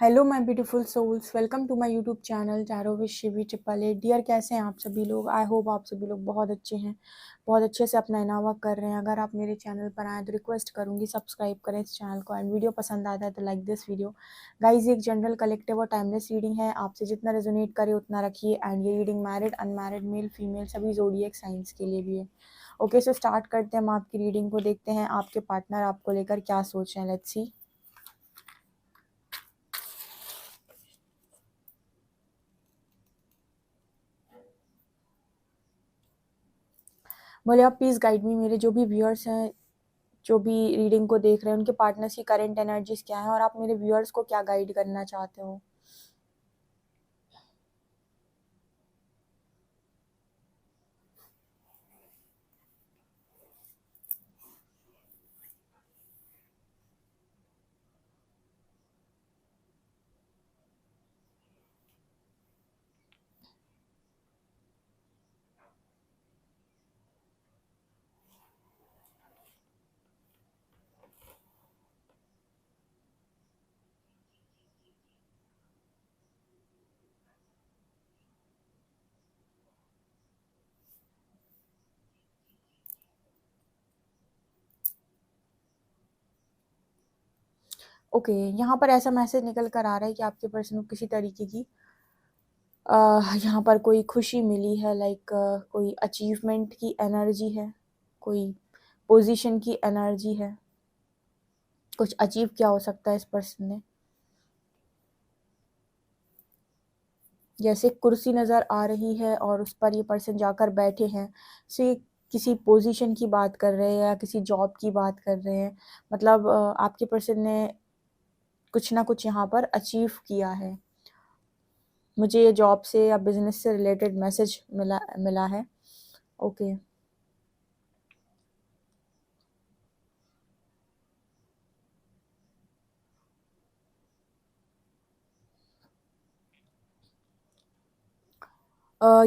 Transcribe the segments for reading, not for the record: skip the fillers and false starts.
Hello my beautiful souls, welcome to my YouTube channel tarot with Shivi triple eight. Dear, कैसे हैं आप सभी लोग? आई होप आप सभी लोग बहुत अच्छे हैं, बहुत अच्छे से अपना इनावा कर रहे हैं। अगर आप मेरे चैनल पर आएँ तो रिक्वेस्ट करूंगी सब्सक्राइब करें इस चैनल को, एंड वीडियो पसंद आता है तो लाइक दिस वीडियो। गाइज, एक जनरल कलेक्टिव और टाइमलेस रीडिंग है, आपसे जितना रेजोनेट करे उतना रखिए। एंड ये reading married, unmarried, male female सभी ज़ोडिएक साइंस के लिए भी है। ओके, सो स्टार्ट करते हैं हम आपकी रीडिंग को। देखते हैं आपके पार्टनर आपको लेकर क्या सोच रहे हैं। Let's see. बोले आप प्लीज़ गाइड मी, मेरे जो भी व्यूअर्स हैं, जो भी रीडिंग को देख रहे हैं, उनके पार्टनर्स की करंट एनर्जीज क्या है और आप मेरे व्यूअर्स को क्या गाइड करना चाहते हो। ओके, यहाँ पर ऐसा मैसेज निकल कर आ रहा है कि आपके पर्सन को किसी तरीके की यहाँ पर कोई खुशी मिली है, लाइक कोई अचीवमेंट की एनर्जी है, कोई पोजीशन की एनर्जी है, कुछ अचीव किया हो सकता है इस पर्सन ने। जैसे कुर्सी नज़र आ रही है और उस पर ये पर्सन जाकर बैठे हैं, से किसी पोजीशन की बात कर रहे हैं या किसी जॉब की बात कर रहे हैं। मतलब आपके पर्सन ने कुछ ना कुछ यहाँ पर अचीव किया है। मुझे ये जॉब से या बिजनेस से रिलेटेड मैसेज मिला मिला है। ओके,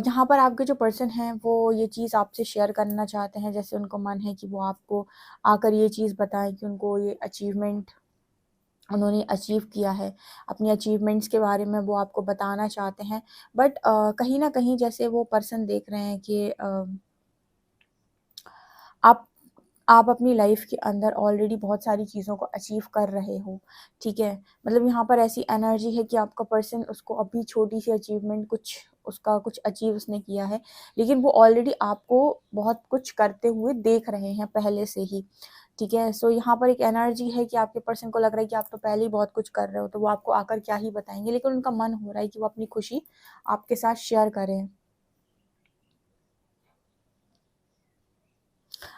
यहाँ पर आपके जो पर्सन हैं वो ये चीज़ आपसे शेयर करना चाहते हैं। जैसे उनको मन है कि वो आपको आकर ये चीज़ बताएं कि उनको ये अचीवमेंट उन्होंने अचीव किया है। अपनी अचीवमेंट्स के बारे में वो आपको बताना चाहते हैं। बट कहीं ना कहीं जैसे वो पर्सन देख रहे हैं कि आप आप अपनी लाइफ के अंदर ऑलरेडी बहुत सारी चीज़ों को अचीव कर रहे हो। ठीक है, मतलब यहाँ पर ऐसी एनर्जी है कि आपका पर्सन उसको अभी छोटी सी अचीवमेंट, कुछ उसका कुछ अचीव उसने किया है, लेकिन वो ऑलरेडी आपको बहुत कुछ करते हुए देख रहे हैं पहले से ही। ठीक है, सो यहाँ पर एक एनर्जी है कि आपके पर्सन को लग रहा है कि आप तो पहले ही बहुत कुछ कर रहे हो, तो वो आपको आकर क्या ही बताएंगे, लेकिन उनका मन हो रहा है कि वो अपनी खुशी आपके साथ शेयर करें।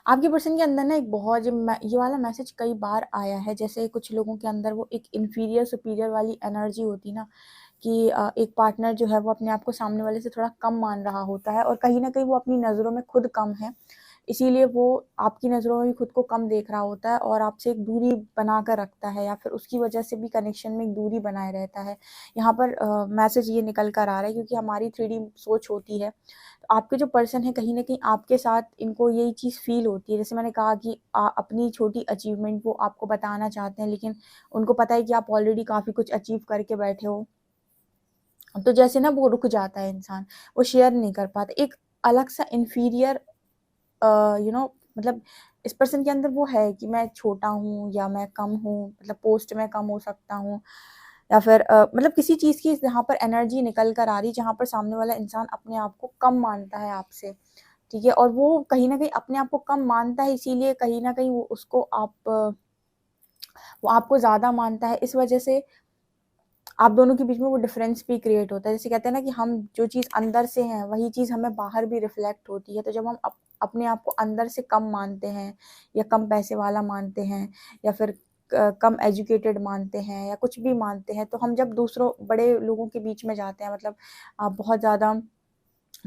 आपके पर्सन के अंदर ना एक बहुत ये वाला मैसेज कई बार आया है। जैसे कुछ लोगों के अंदर वो एक इन्फीरियर सुपीरियर वाली एनर्जी होती ना, कि एक पार्टनर जो है वो अपने आप को सामने वाले से थोड़ा कम मान रहा होता है, और कहीं ना कहीं वो अपनी नज़रों में खुद कम है, इसीलिए वो आपकी नज़रों में भी खुद को कम देख रहा होता है और आपसे एक दूरी बना कर रखता है, या फिर उसकी वजह से भी कनेक्शन में एक दूरी बनाए रहता है। यहाँ पर मैसेज ये निकल कर आ रहा है क्योंकि हमारी 3D सोच होती है। तो आपके जो पर्सन है कहीं ना कहीं आपके साथ इनको यही चीज़ फील होती है। जैसे मैंने कहा कि अपनी छोटी अचीवमेंट वो आपको बताना चाहते हैं, लेकिन उनको पता है कि आप ऑलरेडी काफ़ी कुछ अचीव करके बैठे हो। तो जैसे ना वो रुक जाता है इंसान, वो शेयर नहीं कर पाता, एक अलग सा इन्फीरियर मतलब इस पर्सन के अंदर वो है कि मैं छोटा हूँ या मैं कम हूँ, मतलब पोस्ट में कम हो सकता हूँ, या फिर मतलब किसी चीज़ की यहाँ पर एनर्जी निकल कर आ रही जहाँ पर सामने वाला इंसान अपने आप को कम मानता है आपसे। ठीक है, और वो कहीं ना कहीं अपने आप को कम मानता है, इसीलिए कहीं ना कहीं वो उसको वो आपको ज़्यादा मानता है। इस वजह से आप दोनों के बीच में वो डिफरेंस भी क्रिएट होता है। जैसे कहते हैं ना कि हम जो चीज़ अंदर से हैं वही चीज़ हमें बाहर भी रिफ्लेक्ट होती है। तो जब हम अपने आप को अंदर से कम मानते हैं, या कम पैसे वाला मानते हैं, या फिर कम एजुकेटेड मानते हैं, या कुछ भी मानते हैं, तो हम जब दूसरों बड़े लोगों के बीच में जाते हैं, मतलब बहुत ज़्यादा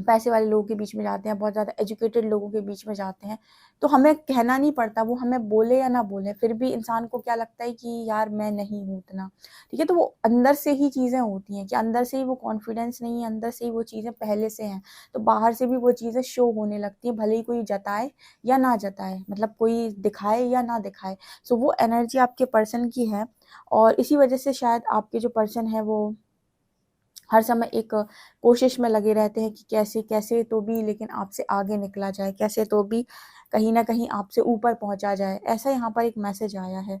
पैसे वाले लोगों के बीच में जाते हैं, बहुत ज़्यादा एजुकेटेड लोगों के बीच में जाते हैं, तो हमें कहना नहीं पड़ता, वो हमें बोले या ना बोले, फिर भी इंसान को क्या लगता है कि यार मैं नहीं हूँ उतना, ठीक है? तो वो अंदर से ही चीज़ें होती हैं कि अंदर से ही वो कॉन्फिडेंस नहीं है, अंदर से ही वो चीज़ें पहले से हैं, तो बाहर से भी वो चीज़ें शो होने लगती हैं, भले ही कोई जताए या ना जताए, मतलब कोई दिखाए या ना दिखाए। सो वो एनर्जी आपके पर्सन की है, और इसी वजह से शायद आपके जो पर्सन है वो हर समय एक कोशिश में लगे रहते हैं कि कैसे कैसे तो भी लेकिन आपसे आगे निकला जाए, कैसे तो भी कहीं न कहीं आपसे ऊपर पहुँचा जाए। ऐसा यहाँ पर एक मैसेज आया है।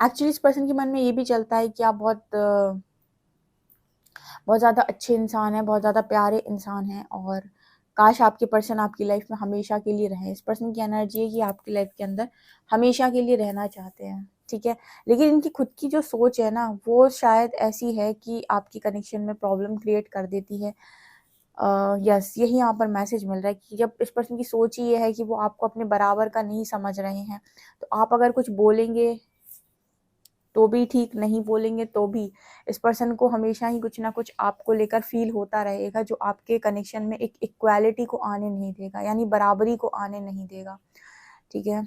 एक्चुअली इस पर्सन के मन में ये भी चलता है कि आप बहुत ज़्यादा अच्छे इंसान हैं, बहुत ज़्यादा प्यारे इंसान हैं, और काश आपके पर्सन आपकी लाइफ में हमेशा के लिए रहें। इस पर्सन की एनर्जी है कि आपकी लाइफ के अंदर हमेशा के लिए रहना चाहते हैं, ठीक है? लेकिन इनकी खुद की जो सोच है ना, वो शायद ऐसी है कि आपकी कनेक्शन में प्रॉब्लम क्रिएट कर देती है। यस, यही यहाँ पर मैसेज मिल रहा है कि जब इस पर्सन की सोच ही ये है कि वो आपको अपने बराबर का नहीं समझ रहे हैं, तो आप अगर कुछ बोलेंगे तो भी ठीक, नहीं बोलेंगे तो भी, इस पर्सन को हमेशा ही कुछ ना कुछ आपको लेकर फ़ील होता रहेगा, जो आपके कनेक्शन में एक इक्वालिटी को आने नहीं देगा, यानी बराबरी को आने नहीं देगा, ठीक है?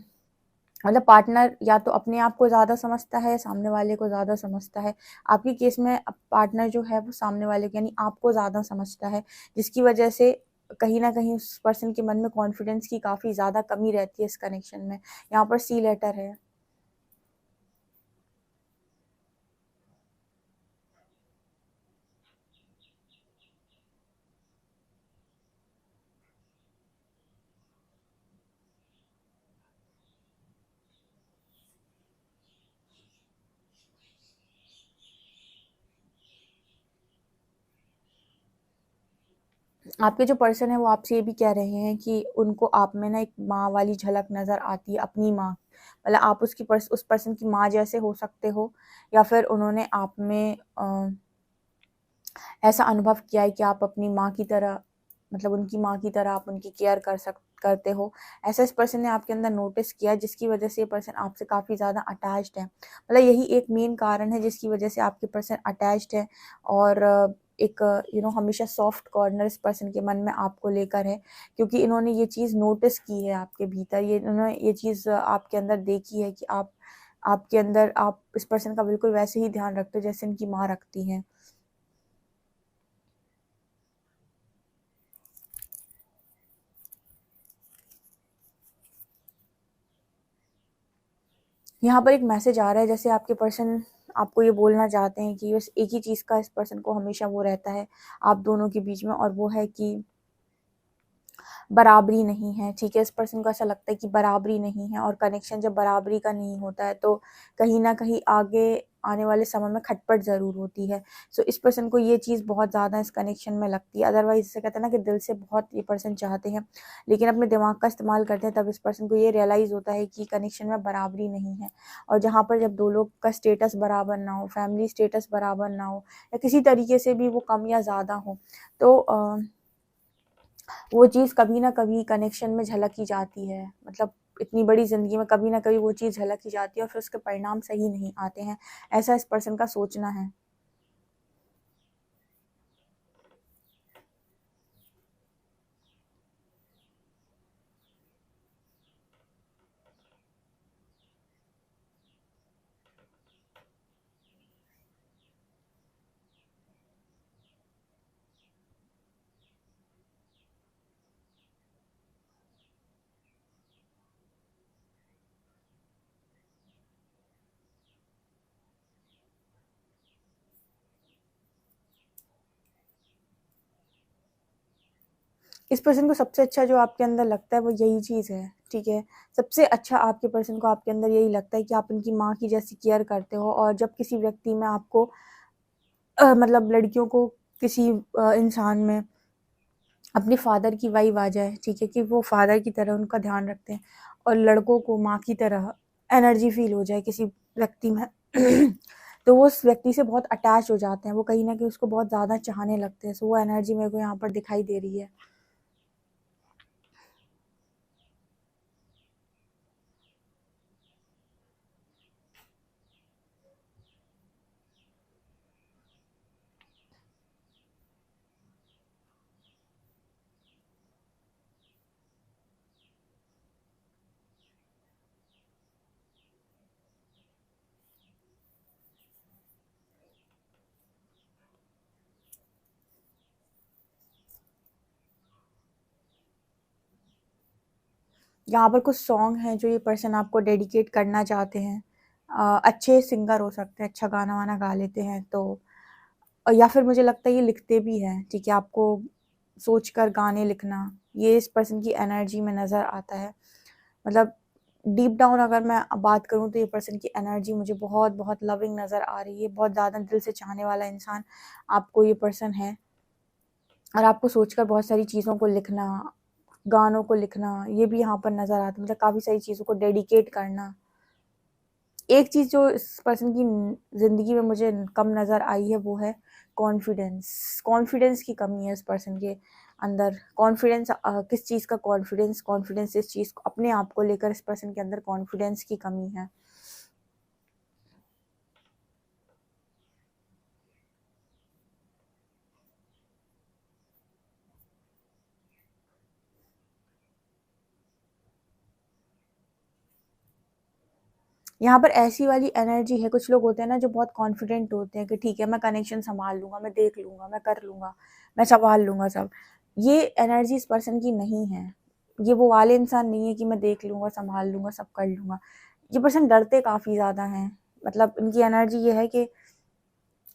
मतलब पार्टनर या तो अपने आप को ज़्यादा समझता है, सामने वाले को ज़्यादा समझता है। आपके केस में पार्टनर जो है वो सामने वाले को यानी आपको ज़्यादा समझता है, जिसकी वजह से कहीं न कहीं उस पर्सन के मन में कॉन्फिडेंस की काफ़ी ज़्यादा कमी रहती है इस कनेक्शन में। यहाँ पर सी लेटर है। आपके जो पर्सन है वो आपसे ये भी कह रहे हैं कि उनको आप में ना एक माँ वाली झलक नज़र आती है, अपनी माँ। मतलब आप उस पर्सन की माँ जैसे हो सकते हो, या फिर उन्होंने आप में ऐसा अनुभव किया है कि आप अपनी माँ की तरह, मतलब उनकी माँ की तरह आप उनकी केयर करते हो। ऐसा इस पर्सन ने आपके अंदर नोटिस किया, जिसकी वजह से ये पर्सन आपसे काफ़ी ज़्यादा अटैच्ड है। मतलब यही एक मेन कारण है जिसकी वजह से आपके पर्सन अटैच्ड है, और एक हमेशा सॉफ्ट कॉर्नर इस पर्सन के मन में आपको लेकर है, क्योंकि इन्होंने ये चीज़ नोटिस की है आपके भीतर, ये इन्होंने ये चीज़ आपके अंदर देखी है कि आपके अंदर आप इस पर्सन का बिल्कुल वैसे ही ध्यान रखते हो जैसे इनकी माँ रखती हैं। यहाँ पर एक मैसेज आ रहा है, जैसे आपके पर्सन आपको ये बोलना चाहते हैं कि बस एक ही चीज़ का इस पर्सन को हमेशा वो रहता है आप दोनों के बीच में, और वो है कि बराबरी नहीं है, ठीक है? इस पर्सन को ऐसा लगता है कि बराबरी नहीं है, और कनेक्शन जब बराबरी का नहीं होता है तो कहीं न कहीं आगे आने वाले समय में खटपट ज़रूर होती है। सो इस पर्सन को ये चीज़ बहुत ज़्यादा इस कनेक्शन में लगती है। अदरवाइज़ जिसे कहते हैं ना कि दिल से बहुत ये पर्सन चाहते हैं, लेकिन अपने दिमाग का इस्तेमाल करते हैं, तब इस पर्सन को ये रियलाइज़ होता है कि कनेक्शन में बराबरी नहीं है। और जहाँ पर जब 2 लोग का स्टेटस बराबर ना हो, फैमिली स्टेटस बराबर ना हो, या किसी तरीके से भी वो कम या ज़्यादा हो, तो वो चीज़ कभी न कभी कनेक्शन में झलक ही जाती है। मतलब इतनी बड़ी ज़िंदगी में कभी न कभी वो चीज़ झलक ही जाती है, और फिर उसके परिणाम सही नहीं आते हैं। ऐसा इस पर्सन का सोचना है। इस पर्सन को सबसे अच्छा जो आपके अंदर लगता है वो यही चीज़ है, ठीक है? सबसे अच्छा आपके पर्सन को आपके अंदर यही लगता है कि आप उनकी माँ की जैसी केयर करते हो, और जब किसी व्यक्ति में आपको मतलब लड़कियों को किसी इंसान में अपने फ़ादर की वाइब आ जाए, ठीक है? कि वो फ़ादर की तरह उनका ध्यान रखते हैं, और लड़कों को माँ की तरह एनर्जी फील हो जाए किसी व्यक्ति में तो वो उस व्यक्ति से बहुत अटैच हो जाते हैं, वो कहीं ना कहीं उसको बहुत ज़्यादा चाहने लगते हैं। सो वो एनर्जी मेरे को यहाँ पर दिखाई दे रही है। यहाँ पर कुछ सॉन्ग हैं जो ये पर्सन आपको डेडिकेट करना चाहते हैं। अच्छे सिंगर हो सकते हैं, अच्छा गाना वाना गा लेते हैं तो, या फिर मुझे लगता है ये लिखते भी हैं। ठीक है, आपको सोचकर गाने लिखना, ये इस पर्सन की एनर्जी में नज़र आता है। मतलब डीप डाउन अगर मैं बात करूँ तो ये पर्सन की एनर्जी मुझे बहुत बहुत लविंग नज़र आ रही है। बहुत ज़्यादा दिल से चाहने वाला इंसान आपको ये पर्सन है, और आपको सोचकर बहुत सारी चीज़ों को लिखना, गानों को लिखना, ये भी यहाँ पर नज़र आता है। मतलब काफ़ी सारी चीज़ों को डेडिकेट करना। एक चीज़ जो इस पर्सन की ज़िंदगी में मुझे कम नज़र आई है वो है कॉन्फिडेंस। कॉन्फिडेंस की कमी है इस पर्सन के अंदर। कॉन्फिडेंस किस चीज़ का कॉन्फिडेंस? कॉन्फिडेंस इस चीज़ को, अपने आप को लेकर इस पर्सन के अंदर कॉन्फिडेंस की कमी है। यहाँ पर ऐसी वाली एनर्जी है, कुछ लोग होते हैं ना जो बहुत कॉन्फिडेंट होते हैं कि ठीक है मैं कनेक्शन संभाल लूँगा, मैं देख लूँगा, मैं कर लूँगा, मैं संभाल लूँगा सब। ये एनर्जी इस पर्सन की नहीं है। ये वो वाले इंसान नहीं है कि मैं देख लूँगा, संभाल लूँगा, सब कर लूँगा। ये पर्सन डरते काफ़ी ज़्यादा हैं। मतलब इनकी एनर्जी ये है कि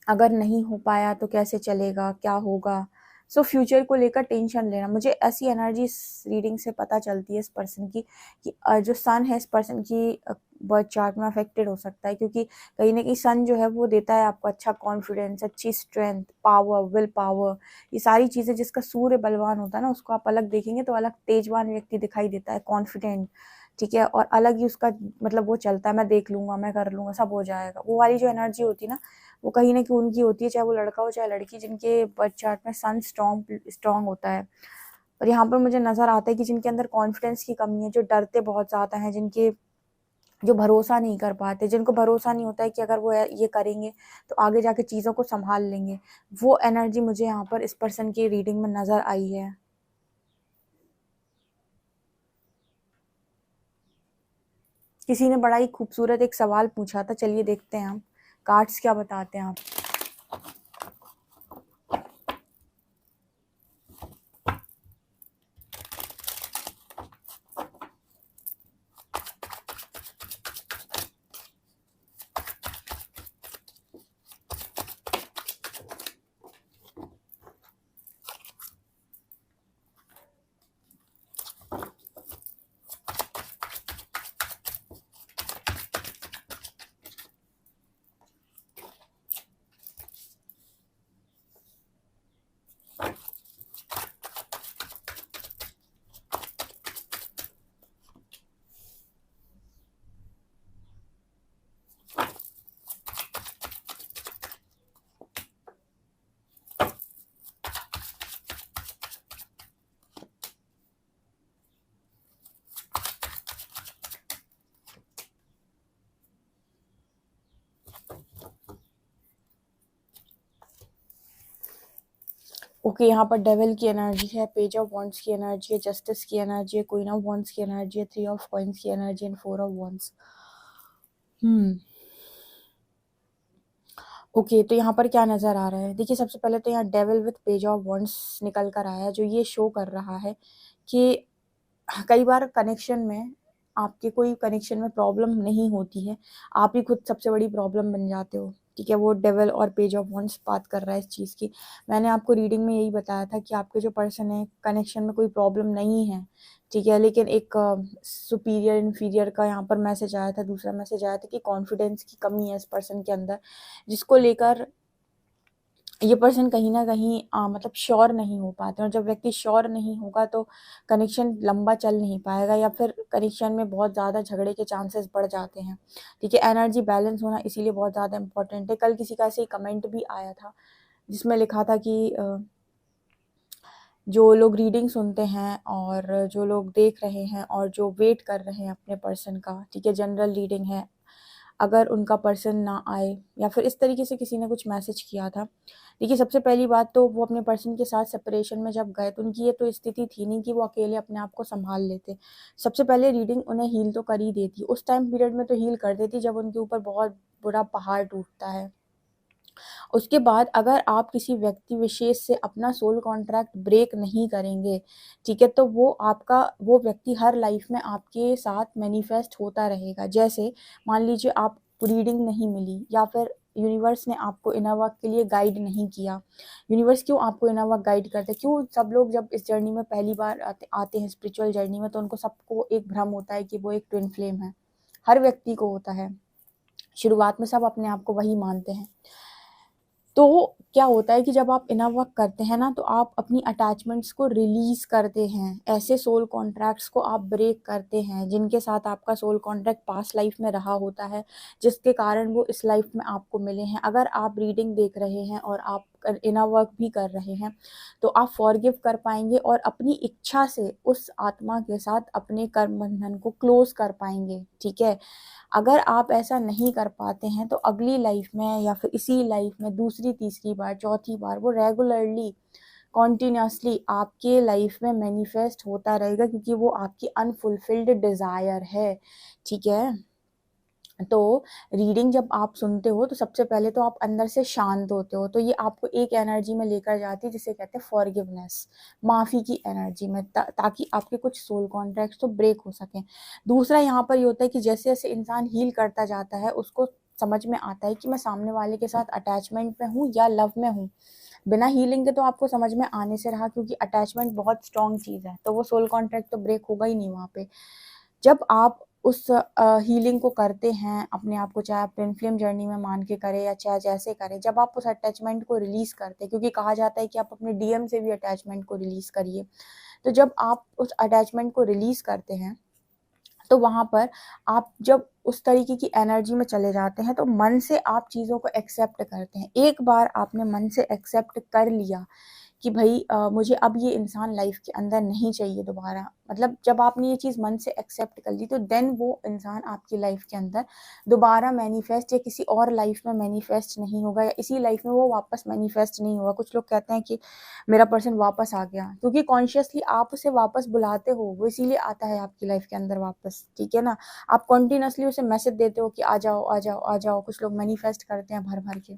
अगर नहीं हो पाया तो कैसे चलेगा, क्या होगा? सो फ्यूचर को लेकर टेंशन लेना, मुझे ऐसी एनर्जी इस रीडिंग से पता चलती है इस पर्सन की कि जो सन है इस पर्सन की बर्थ चार्ट में अफेक्टेड हो सकता है, क्योंकि कहीं न कहीं सन जो है वो देता है आपको अच्छा कॉन्फिडेंस, अच्छी स्ट्रेंथ, पावर, विल पावर, ये सारी चीज़ें। जिसका सूर्य बलवान होता है ना, उसको आप अलग देखेंगे तो अलग तेजवान व्यक्ति दिखाई देता है, कॉन्फिडेंट, ठीक है? और अलग ही उसका मतलब वो चलता है, मैं देख लूँगा, मैं कर लूँगा, सब हो जाएगा। वो वाली जो एनर्जी होती है ना, वो कहीं न कहीं उनकी होती है, चाहे वो लड़का हो चाहे लड़की, जिनके बर्थ चार्ट में सन स्ट्रॉन्ग होता है। और यहाँ पर मुझे नज़र आता है कि जिनके अंदर कॉन्फिडेंस की कमी है, जो डरते बहुत ज़्यादा हैं, जिनके जो भरोसा नहीं कर पाते, जिनको भरोसा नहीं होता है कि अगर वो ये करेंगे तो आगे जाके चीज़ों को सँभाल लेंगे, वो एनर्जी मुझे यहाँ पर इस पर्सन की रीडिंग में नज़र आई है। किसी ने बड़ा ही खूबसूरत एक सवाल पूछा था, चलिए देखते हैं हम कार्ड्स क्या बताते हैं आप। ओके, यहाँ पर डेविल की एनर्जी है, पेज ऑफ वॉन्ड्स की एनर्जी है, जस्टिस की एनर्जी है, क्वीन ऑफ वॉन्ड्स की एनर्जी है, थ्री ऑफ कॉइन्स की energy and four of wands. Okay, तो यहाँ पर क्या नज़र आ रहा है? देखिए, सबसे पहले तो यहाँ devil with page of wands निकल कर आया है, जो ये शो कर रहा है कि कई बार कनेक्शन में, आपके कोई कनेक्शन में प्रॉब्लम नहीं होती है, आप ही खुद सबसे बड़ी प्रॉब्लम बन जाते हो, ठीक है? वो डेविल और पेज ऑफ वॉन्ड्स बात कर रहा है इस चीज़ की। मैंने आपको रीडिंग में यही बताया था कि आपके जो पर्सन है, कनेक्शन में कोई प्रॉब्लम नहीं है, ठीक है? लेकिन एक सुपीरियर इन्फीरियर का यहाँ पर मैसेज आया था, दूसरा मैसेज आया था कि कॉन्फिडेंस की कमी है इस पर्सन के अंदर, जिसको लेकर ये पर्सन कहीं न कहीं मतलब श्योर नहीं हो पाते, और जब व्यक्ति श्योर नहीं होगा तो कनेक्शन लंबा चल नहीं पाएगा, या फिर कनेक्शन में बहुत ज़्यादा झगड़े के चांसेस बढ़ जाते हैं। ठीक है, एनर्जी बैलेंस होना इसीलिए बहुत ज़्यादा इम्पोर्टेंट है। कल किसी का ऐसे ही कमेंट भी आया था जिसमें लिखा था कि जो लोग रीडिंग सुनते हैं और जो लोग देख रहे हैं और जो वेट कर रहे हैं अपने पर्सन का, ठीक है, जनरल रीडिंग है, अगर उनका पर्सन ना आए या फिर इस तरीके से किसी ने कुछ मैसेज किया था। देखिए, सबसे पहली बात तो वो अपने पर्सन के साथ सेपरेशन में जब गए तो उनकी ये तो स्थिति थी नहीं कि वो अकेले अपने आप को संभाल लेते। सबसे पहले रीडिंग उन्हें हील तो कर ही देती, उस टाइम पीरियड में तो हील कर देती जब उनके ऊपर बहुत बुरा पहाड़ टूटता है। उसके बाद अगर आप किसी व्यक्ति विशेष से अपना सोल कॉन्ट्रैक्ट ब्रेक नहीं करेंगे, ठीक है, तो वो व्यक्ति हर लाइफ में आपके साथ मैनिफेस्ट होता रहेगा। जैसे मान लीजिए आप रीडिंग नहीं मिली, या फिर यूनिवर्स ने आपको इनर वर्क के लिए गाइड नहीं किया। यूनिवर्स क्यों आपको इनर वर्क गाइड करता है? क्यों सब लोग जब इस जर्नी में पहली बार आते हैं स्पिरिचुअल जर्नी में, तो उनको सबको एक भ्रम होता है कि वो एक ट्विन फ्लेम है। हर व्यक्ति को होता है, शुरुआत में सब अपने आप को वही मानते हैं। तो क्या होता है कि जब आप इनर वर्क करते हैं ना, तो आप अपनी अटैचमेंट्स को रिलीज करते हैं, ऐसे सोल कॉन्ट्रैक्ट्स को आप ब्रेक करते हैं जिनके साथ आपका सोल कॉन्ट्रैक्ट पास्ट लाइफ में रहा होता है, जिसके कारण वो इस लाइफ में आपको मिले हैं। अगर आप रीडिंग देख रहे हैं और आप इनर वर्क भी कर रहे हैं, तो आप फॉरगिव कर पाएंगे और अपनी इच्छा से उस आत्मा के साथ अपने कर्म बंधन को क्लोज कर पाएंगे। ठीक है, अगर आप ऐसा नहीं कर पाते हैं तो अगली लाइफ में या फिर इसी लाइफ में दूसरी, तीसरी बार, चौथी बार वो रेगुलरली, कॉन्टिन्यूसली आपके लाइफ में मैनिफेस्ट होता रहेगा, क्योंकि वो आपकी अनफुलफिल्ड डिज़ायर है। ठीक है, तो रीडिंग जब आप सुनते हो तो सबसे पहले तो आप अंदर से शांत होते हो, तो ये आपको एक एनर्जी में लेकर जाती है जिसे कहते हैं फॉरगिवनेस, माफ़ी की एनर्जी में, ताकि आपके कुछ सोल कॉन्ट्रैक्ट्स तो ब्रेक हो सकें। दूसरा यहाँ पर ये होता है कि जैसे जैसे इंसान हील करता जाता है उसको समझ में आता है कि मैं सामने वाले के साथ अटैचमेंट में हूँ या लव में हूँ। बिना हीलिंग के तो आपको समझ में आने से रहा, क्योंकि अटैचमेंट बहुत स्ट्रॉन्ग चीज़ है, तो वो सोल कॉन्ट्रैक्ट तो ब्रेक होगा ही नहीं वहाँ पे। जब आप उस हीलिंग को करते हैं अपने आप को, चाहे आप ट्विन फ्लेम जर्नी में मान के करें या चाहे जैसे करें, जब आप उस अटैचमेंट को रिलीज करते हैं, क्योंकि कहा जाता है कि आप अपने डीएम से भी अटैचमेंट को रिलीज करिए, तो जब आप उस अटैचमेंट को रिलीज करते हैं तो वहाँ पर आप जब उस तरीके की एनर्जी में चले जाते हैं तो मन से आप चीज़ों को एक्सेप्ट करते हैं। एक बार आपने मन से एक्सेप्ट कर लिया कि भाई मुझे अब ये इंसान लाइफ के अंदर नहीं चाहिए दोबारा, मतलब जब आपने ये चीज़ मन से एक्सेप्ट कर ली तो देन वो इंसान आपकी लाइफ के अंदर दोबारा मैनिफेस्ट या किसी और लाइफ में मैनिफेस्ट नहीं होगा, या इसी लाइफ में वो वापस मैनिफेस्ट नहीं होगा। कुछ लोग कहते हैं कि मेरा पर्सन वापस आ गया, क्योंकि कॉन्शियसली आप उसे वापस बुलाते हो, वो इसीलिए आता है आपकी लाइफ के अंदर वापस। ठीक है ना, आप कॉन्टिन्यूसली उसे मैसेज देते हो कि आ जाओ आ जाओ आ जाओ, कुछ लोग मैनिफेस्ट करते हैं भर भर के,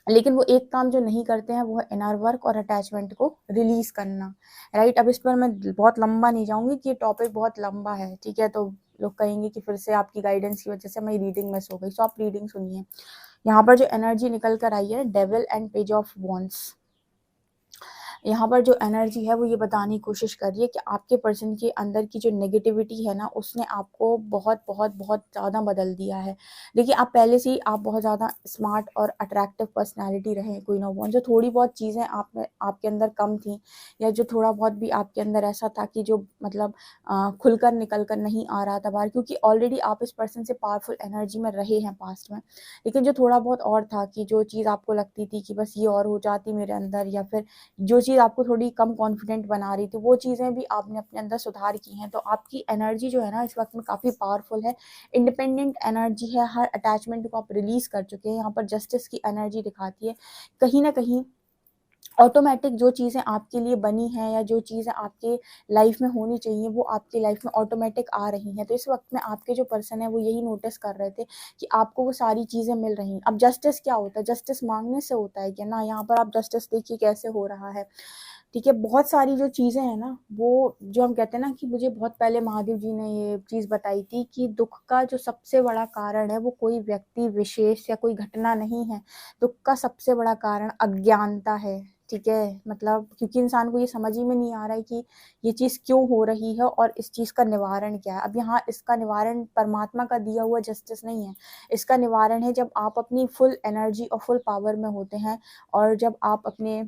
लेकिन वो एक काम जो नहीं करते हैं वो है इनर वर्क और अटैचमेंट को रिलीज करना। राइट, अब इस पर मैं बहुत लंबा नहीं जाऊंगी कि ये टॉपिक बहुत लंबा है। ठीक है, तो लोग कहेंगे कि फिर से आपकी गाइडेंस की वजह से मैं रीडिंग मिस हो गई, सो आप रीडिंग सुनिए। यहाँ पर जो एनर्जी निकल कर आई है, devil and page of wands, यहाँ पर जो एनर्जी है वो ये बताने की कोशिश कर रही है कि आपके पर्सन के अंदर की जो नेगेटिविटी है ना, उसने आपको बहुत बहुत बहुत ज़्यादा बदल दिया है। देखिए, आप पहले से ही आप बहुत ज़्यादा स्मार्ट और अट्रैक्टिव पर्सनालिटी रहे क्वीन ऑफ वॉन्ड्स। जो थोड़ी बहुत चीज़ें आप में आपके अंदर कम थी, या जो थोड़ा बहुत भी आपके अंदर ऐसा था कि जो मतलब खुलकर निकल कर नहीं आ रहा था बाहर, क्योंकि ऑलरेडी आप इस पर्सन से पावरफुल एनर्जी में रहे हैं पास्ट में, लेकिन जो थोड़ा बहुत और था कि जो चीज़ आपको लगती थी कि बस ये और हो जाती मेरे अंदर, या फिर जो चीज़ आपको थोड़ी कम कॉन्फिडेंट बना रही थी, वो चीज़ें भी आपने अपने अंदर सुधार की हैं। तो आपकी एनर्जी जो है ना इस वक्त में काफ़ी पावरफुल है, इंडिपेंडेंट एनर्जी है, हर अटैचमेंट को आप रिलीज कर चुके हैं। यहाँ पर जस्टिस की एनर्जी दिखाती है, कहीं ना कहीं ऑटोमेटिक जो चीज़ें आपके लिए बनी हैं या जो चीज़ें आपके लाइफ में होनी चाहिए वो आपकी लाइफ में ऑटोमेटिक आ रही हैं। तो इस वक्त में आपके जो पर्सन है वो यही नोटिस कर रहे थे कि आपको वो सारी चीज़ें मिल रही हैं। अब जस्टिस क्या होता है? जस्टिस मांगने से होता है क्या ना? यहाँ पर आप जस्टिस देखिए कैसे हो रहा है। ठीक है, बहुत सारी जो चीज़ें हैं ना, वो जो हम कहते हैं ना कि मुझे बहुत पहले महादेव जी ने ये चीज़ बताई थी कि दुख का जो सबसे बड़ा कारण है वो कोई व्यक्ति विशेष या कोई घटना नहीं है। दुख का सबसे बड़ा कारण अज्ञानता है। ठीक है, मतलब क्योंकि इंसान को ये समझ ही में नहीं आ रहा है कि ये चीज़ क्यों हो रही है और इस चीज़ का निवारण क्या है। अब यहाँ इसका निवारण परमात्मा का दिया हुआ जस्टिस नहीं है, इसका निवारण है जब आप अपनी फुल एनर्जी और फुल पावर में होते हैं और जब आप अपने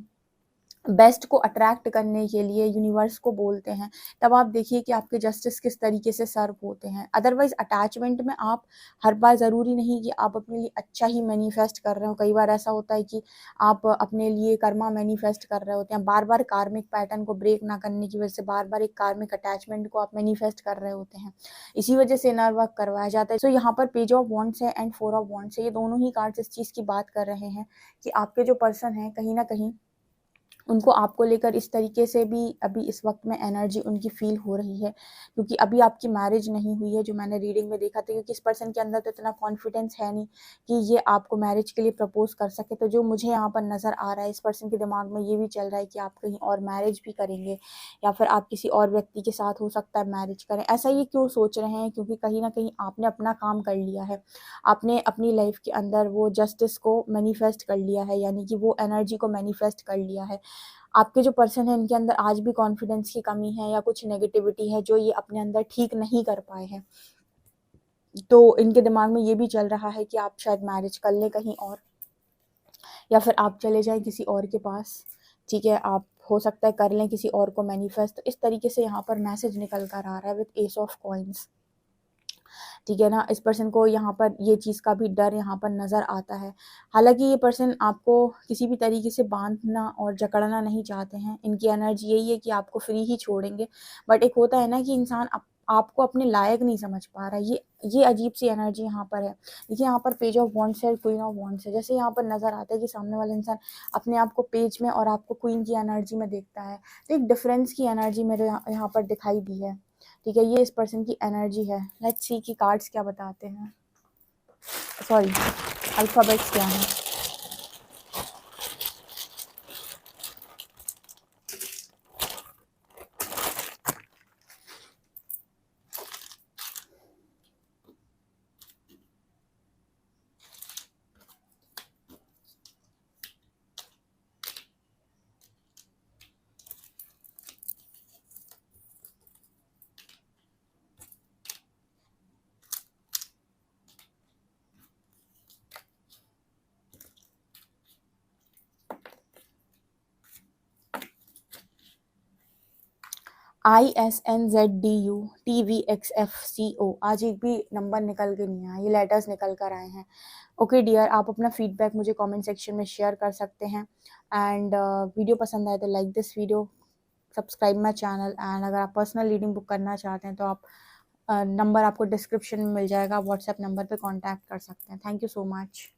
बेस्ट को अट्रैक्ट करने के लिए यूनिवर्स को बोलते हैं, तब आप देखिए कि आपके जस्टिस किस तरीके से सर्व होते हैं। अदरवाइज़ अटैचमेंट में आप हर बार ज़रूरी नहीं कि आप अपने लिए अच्छा ही मैनिफेस्ट कर रहे हो। कई बार ऐसा होता है कि आप अपने लिए कर्मा मैनिफेस्ट कर रहे होते हैं, बार-बार कार्मिक पैटर्न को ब्रेक ना करने की वजह से बार-बार एक कार्मिक अटैचमेंट को आप मैनिफेस्ट कर रहे होते हैं। इसी वजह से इनर वर्क करवाया जाता है। सो यहाँ पर पेज ऑफ वॉन्ड्स है एंड 4 ऑफ वॉन्ड्स है, ये दोनों ही कार्ड्स इस चीज़ की बात कर रहे हैं कि आपके जो पर्सन हैं कहीं न कहीं उनको आपको लेकर इस तरीके से भी अभी इस वक़्त में एनर्जी उनकी फ़ील हो रही है, क्योंकि अभी आपकी मैरिज नहीं हुई है, जो मैंने रीडिंग में देखा था, क्योंकि इस पर्सन के अंदर तो इतना कॉन्फिडेंस है नहीं कि ये आपको मैरिज के लिए प्रपोज़ कर सके। तो जो मुझे यहाँ पर नज़र आ रहा है, इस पर्सन के दिमाग में ये भी चल रहा है कि आप कहीं और मैरिज भी करेंगे या फिर आप किसी और व्यक्ति के साथ हो सकता है मैरिज करें। ऐसा ये क्यों सोच रहे हैं? क्योंकि कहीं न कहीं आपने अपना काम कर लिया है। आपने अपनी लाइफ़ के अंदर वो जस्टिस को मैनिफेस्ट कर लिया है, यानी कि वो एनर्जी को मैनिफेस्ट कर लिया है। आपके जो पर्सन है इनके अंदर आज भी कॉन्फिडेंस की कमी है या कुछ नेगेटिविटी है जो ये अपने अंदर ठीक नहीं कर पाए हैं। तो इनके दिमाग में ये भी चल रहा है कि आप शायद मैरिज कर लें कहीं और या फिर आप चले जाएँ किसी और के पास, ठीक है? आप हो सकता है कर लें किसी और को मैनिफेस्ट। इस तरीके से यहाँ पर मैसेज निकल कर आ रहा है विद एस ऑफ कॉइन्स। ठीक है ना? इस पर्सन को यहाँ पर ये चीज़ का भी डर यहाँ पर नज़र आता है। हालाँकि ये पर्सन आपको किसी भी तरीके से बाँधना और जकड़ना नहीं चाहते हैं। इनकी एनर्जी यही है कि आपको फ्री ही छोड़ेंगे। बट एक होता है ना कि इंसान आपको अपने लायक नहीं समझ पा रहा है। ये अजीब-सी एनर्जी यहाँ पर है। देखिए यहाँ पर पेज ऑफ वॉन्ड्स है, क्वीन ऑफ वॉन्ड्स है। जैसे यहाँ पर नज़र आता है कि सामने वाला इंसान अपने आप को पेज में और आपको क्वीन की एनर्जी में देखता है। तो एक डिफ़रेंस की एनर्जी मेरे यहाँ पर दिखाई दी है। ठीक है, ये इस पर्सन की एनर्जी है। लेट्स सी कि कार्ड्स क्या बताते हैं, सॉरी अल्फ़ाबेट्स क्या हैं। ISNZDU TVXFCO, आज एक भी नंबर निकल के नहीं आया, ये लेटर्स निकल कर आए हैं। ओके डियर, आप अपना फीडबैक मुझे कमेंट सेक्शन में शेयर कर सकते हैं एंड वीडियो पसंद आए तो like this video, subscribe my channel and अगर आप पर्सनल रीडिंग बुक करना चाहते हैं तो आप नंबर आपको डिस्क्रिप्शन में मिल जाएगा, व्हाट्सएप नंबर पे कांटेक्ट कर सकते हैं। Thank you so much.